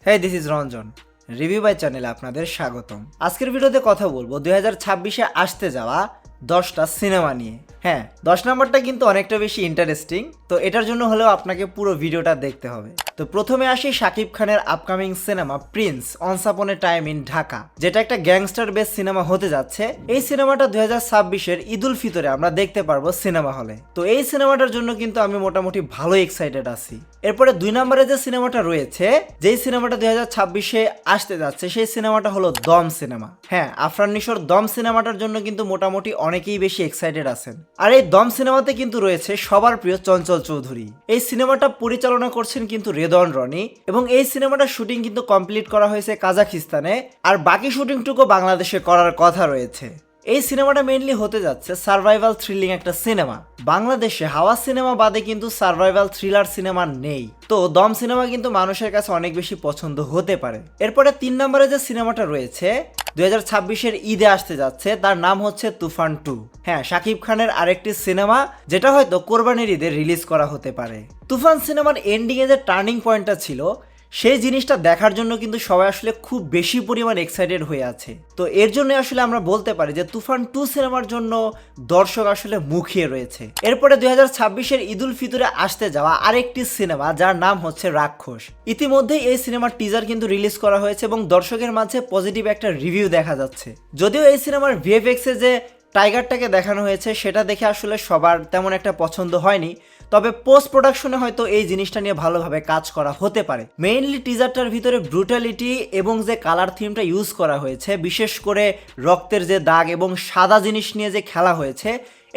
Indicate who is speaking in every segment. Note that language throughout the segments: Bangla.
Speaker 1: হ্যাঁ, this is Ranjan. Review by চ্যানেলে আপনাদের স্বাগতম। আজকের ভিডিওতে কথা বলবো 2026-এ আসতে যাওয়া 10টা সিনেমা নিয়ে। হ্যাঁ, 10 নম্বরটা কিন্তু অনেকটা বেশি ইন্টারেস্টিং, তো এটার জন্য হলেও আপনাকে পুরো ভিডিওটা দেখতে হবে। তো প্রথমে আসি শাকিব খানের আপকামিং সিনেমা প্রিন্স অনস আপন এ টাইম ইন ঢাকা, যেটা একটা গ্যাংস্টার বেস সিনেমা হতে যাচ্ছে। এই সিনেমাটা 2026-এর ঈদ উল ফিতরে আমরা দেখতে পারবো সিনেমা হলে। তো এই সিনেমাটার জন্য কিন্তু আমি মোটামুটি ভালো এক্সাইটেড আছি। এরপরে 2 নম্বরে যে সিনেমাটা রয়েছে, যেই সিনেমাটা 2026-এ আসতে যাচ্ছে, সেই সিনেমাটা হলো দম সিনেমা। হ্যাঁ, আফরান নিশোর দম সিনেমাটার জন্য কিন্তু মোটামুটি অনেকেই বেশি এক্সাইটেড আছেন। আর এই দম সিনেমাতে কিন্তু রয়েছে সবার প্রিয় চঞ্চল চৌধুরী। এই সিনেমাটা পরিচালনা করছেন কিন্তু রেদওয়ান রনি, এবং এই সিনেমাটার শুটিং কিন্তু কমপ্লিট করা হয়েছে কাজাখিস্তানে, আর বাকি শুটিংটুকু বাংলাদেশে করার কথা রয়েছে। এই সিনেমাটা মেইনলি হতে যাচ্ছে সার্ভাইভাল থ্রিলিং একটা সিনেমা। বাংলাদেশে হাওয়া সিনেমা বাদে কিন্তু সার্ভাইভাল থ্রিলার সিনেমা নেই, তো দম সিনেমা কিন্তু মানুষের কাছে অনেক বেশি পছন্দ হতে পারে। এরপরে 3 নম্বরে যে সিনেমাটা রয়েছে 2026-এর ঈদে আসতে যাচ্ছে, তার নাম হচ্ছে তুফান 2। হ্যাঁ, শাকিব খানের আরেকটি সিনেমা, যেটা হয়তো কোরবানির ঈদে রিলিজ করা হতে পারে। তুফান সিনেমার এন্ডিংয়ে যে টার্নিং পয়েন্টটা ছিল, সেই জিনিসটা দেখার জন্য কিন্তু সবাই আসলে খুব বেশি পরিমাণ এক্সাইটেড হয়ে আছে। তো এর জন্য আসলে আমরা বলতে পারি যে তুফান 2 সিনেমার জন্য দর্শক আসলে মুখিয়ে রয়েছে। এরপরে 2026-এর ঈদ উল ফিতরে আসতে যাওয়া আরেকটি সিনেমা, যার নাম হচ্ছে রাক্ষস। ইতিমধ্যেই এই সিনেমার টিজার কিন্তু রিলিজ করা হয়েছে এবং দর্শকের মাঝে পজিটিভ একটা রিভিউ দেখা যাচ্ছে। যদিও এই সিনেমার ভিএফএক্স এ যে টাইগারটাকে দেখানো হয়েছে, সেটা দেখে আসলে সবার তেমন একটা পছন্দ হয়নি, তবে পোস্ট প্রোডাকশনে হয়তো এই জিনিসটা নিয়ে ভালোভাবে কাজ করা হতে পারে। মেইনলি টিজারটার ভিতরে ব্রুটালিটি এবং যে কালার থিমটা ইউজ করা হয়েছে, বিশেষ করে রক্তের যে দাগ এবং সাদা জিনিস নিয়ে যে খেলা হয়েছে,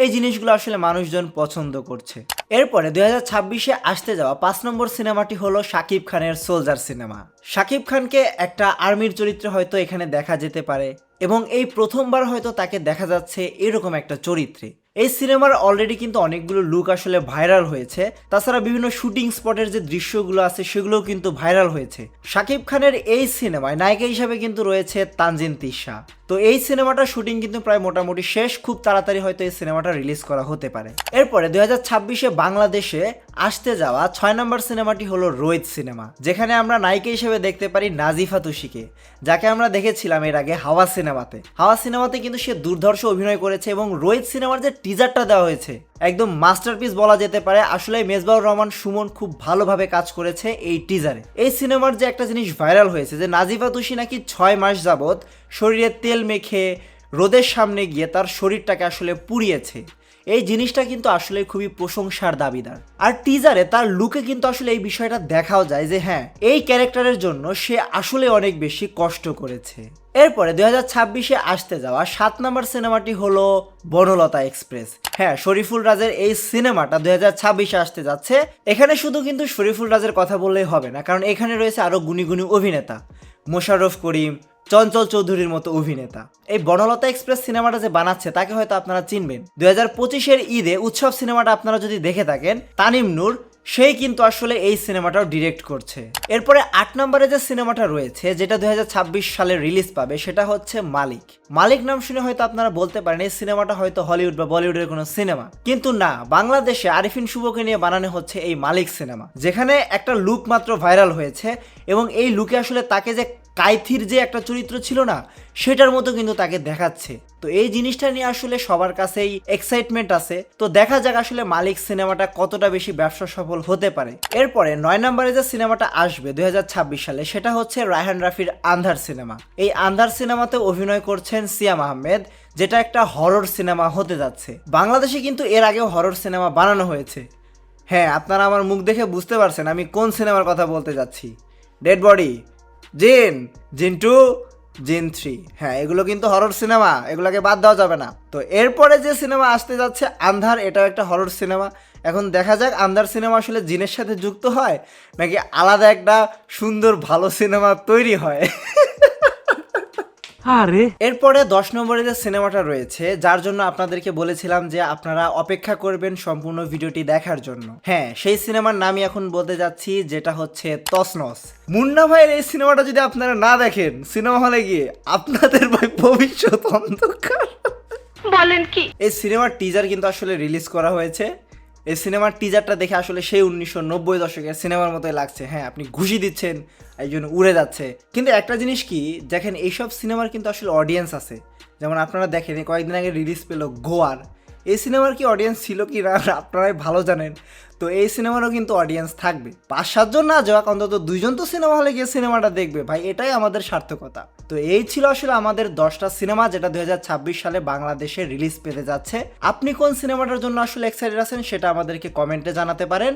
Speaker 1: এই জিনিসগুলো আসলে মানুষজন পছন্দ করছে। এরপরে 2026-এ আসতে যাওয়া 5 নম্বর সিনেমাটি হলো শাকিব খানের সোলজার সিনেমা। শাকিব খানকে একটা আর্মির চরিত্রে হয়তো এখানে দেখা যেতে পারে, এবং এই প্রথমবার হয়তো তাকে দেখা যাচ্ছে এরকম একটা চরিত্রে। এই সিনেমার অলরেডি কিন্তু অনেকগুলো লুক আসলে ভাইরাল হয়েছে, তাছাড়া বিভিন্ন শুটিং স্পটের যে দৃশ্যগুলো আছে সেগুলোও কিন্তু ভাইরাল হয়েছে। শাকিব খানের এই সিনেমায় নায়িকা হিসাবে কিন্তু রয়েছে তানজিন তিশা। তো এই সিনেমাটার শুটিং কিন্তু প্রায় মোটামুটি শেষ, খুব তাড়াতাড়ি হয়তো এই সিনেমাটা রিলিজ করা হতে পারে। এরপরে 2026-এ বাংলাদেশে আসতে যাওয়া 6 নম্বর সিনেমাটি হলো রোহিত সিনেমা, যেখানে আমরা নায়িকা হিসেবে দেখতে পারি নাজিফা তুষিকে, যাকে আমরা দেখেছিলাম এর আগে হাওয়া সিনেমাতে। হাওয়া সিনেমাতে কিন্তু সে দুর্ধর্ষ অভিনয় করেছে, এবং রোহিত সিনেমার যে টিজারটা দেওয়া হয়েছে, একদম মাস্টারপিস বলা যেতে পারে। আসলে মেজবাউর রহমান সুমন খুব ভালোভাবে কাজ করেছে এই টিজারে। এই সিনেমার যে একটা জিনিস ভাইরাল হয়েছে, যে নাজিফা তুষি নাকি 6 মাস যাবৎ শরীরে তেল মেখে রোদের সামনে গিয়ে তার শরীরটাকে আসলে পুড়িয়েছে, এই জিনিসটা কিন্তু আসলে খুবই প্রশংসার দাবিদার। আর টিজারে তার লুকে কিন্তু আসলে এই বিষয়টা দেখাও যায় যে হ্যাঁ, এই ক্যারেক্টারের জন্য সে আসলে অনেক বেশি কষ্ট করেছে। এরপরে 2026-এ আসতে যাওয়া 7 নম্বর সিনেমাটি হলো বনলতা এক্সপ্রেস। হ্যাঁ, শরীফুল রাজের এই সিনেমাটা 2026-এ আসতে যাচ্ছে। এখানে শুধু কিন্তু শরীফুল রাজের কথা বললেই হবে না, কারণ এখানে রয়েছে আরো গুণী গুণী অভিনেতা, মোশাররফ করিম, চঞ্চল চৌধুরীর মতো অভিনেতা। এই বনলতা এক্সপ্রেস সিনেমাটা যে বানাচ্ছে, তাকে হয়তো আপনারা চিনবেন। 2025-এর ঈদে উৎসব সিনেমাটা আপনারা যদি দেখে থাকেন, তানিম নূর সেই কিন্তু আসলে এই সিনেমাটাও ডিরেক্ট করছে। এরপরে 8 নম্বরে যে সিনেমাটা রয়েছে, যেটা 2026 সালে রিলিজ পাবে, সেটা হচ্ছে মালিক। মালিক নাম শুনে হয়তো আপনারা বলতে পারেন এই সিনেমাটা হয়তো হলিউড বা বলিউডের কোনো সিনেমা, কিন্তু না, বাংলাদেশে আরিফিন শুভকে নিয়ে বানানো হচ্ছে এই মালিক সিনেমা, যেখানে একটা লুক মাত্র ভাইরাল হয়েছে, এবং এই লুকে আসলে তাকে যে কাইথির যে একটা চরিত্র ছিল না, সেটার মতো কিন্তু তাকে দেখাচ্ছে। তো এই জিনিসটা নিয়ে আসলে সবার কাছেই এক্সাইটমেন্ট আছে। তো দেখা যাক আসলে মালিক সিনেমাটা কতটা বেশি ব্যবসা সফল হতে পারে। এরপরে 9 নম্বরে যে সিনেমাটা আসবে 2026 সালে, সেটা হচ্ছে রায়হান রাফির আন্ধার সিনেমা। এই আন্ধার সিনেমাতে অভিনয় করছেন সিয়াম আহমেদ, যেটা একটা হরর সিনেমা হতে যাচ্ছে। বাংলাদেশে কিন্তু এর আগেও হরর সিনেমা বানানো হয়েছে। হ্যাঁ, আপনারা আমার মুখ দেখে বুঝতে পারছেন আমি কোন সিনেমার কথা বলতে যাচ্ছি। ডেড বডি, জিন, জিন 2, জিন 3। হ্যাঁ, এগুলো কিন্তু হরর সিনেমা, এগুলোকে বাদ দেওয়া যাবে না। তো এরপরে যে সিনেমা আসতে যাচ্ছে আন্ধার, এটাও একটা হরর সিনেমা। এখন দেখা যাক আন্ধার সিনেমা আসলে জিনের সাথে যুক্ত হয়, নাকি আলাদা একটা সুন্দর ভালো সিনেমা তৈরি হয়। এরপরে 10 নম্বরে যে সিনেমাটা রয়েছে, যার জন্য আপনাদেরকে বলেছিলাম যে আপনারা অপেক্ষা করবেন সম্পূর্ণ ভিডিওটি দেখার জন্য। হ্যাঁ, সেই সিনেমার নামই এখন বলতে যাচ্ছি, যেটা হচ্ছে তসনস। মুন্না ভাইয়ের এই সিনেমাটা যদি আপনারা না দেখেন সিনেমা হলে গিয়ে, আপনাদের ভাই ভবিষ্যৎ অন্ধকার। বলেন কি? এই সিনেমার টিজার কিন্তু আসলে রিলিজ করা হয়েছে। এই সিনেমার টিজারটা দেখে আসলে সেই 1990 দশকের সিনেমার মতোই লাগছে। হ্যাঁ, আপনি ঘুষি দিচ্ছেন, এই জন্য উড়ে যাচ্ছে। কিন্তু একটা জিনিস কি দেখেন, এইসব সিনেমার কিন্তু আসলে অডিয়েন্স আছে। যেমন আপনারা দেখেন কয়েকদিন আগে রিলিজ পেলো গোয়ার, এই সিনেমার কি অডিয়েন্স ছিল কি না আপনারাই ভালো জানেন। তো এই সিনেমারও কিন্তু অডিয়েন্স থাকবে, 5-7 জন না যাওয়া অন্তত 2 জন তো সিনেমা হলে গিয়ে সিনেমাটা দেখবে ভাই, এটাই আমাদের সার্থকতা। তো এই ছিল আসলে আমাদের 10টা সিনেমা যেটা 2026 সালে বাংলাদেশে রিলিজ পেতে যাচ্ছে। আপনি কোন সিনেমাটার জন্য আসলে এক্সাইটেড আছেন সেটা আমাদেরকে কমেন্টে জানাতে পারেন।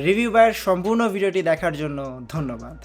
Speaker 1: রিভিউ বাইয়ের সম্পূর্ণ ভিডিওটি দেখার জন্য ধন্যবাদ।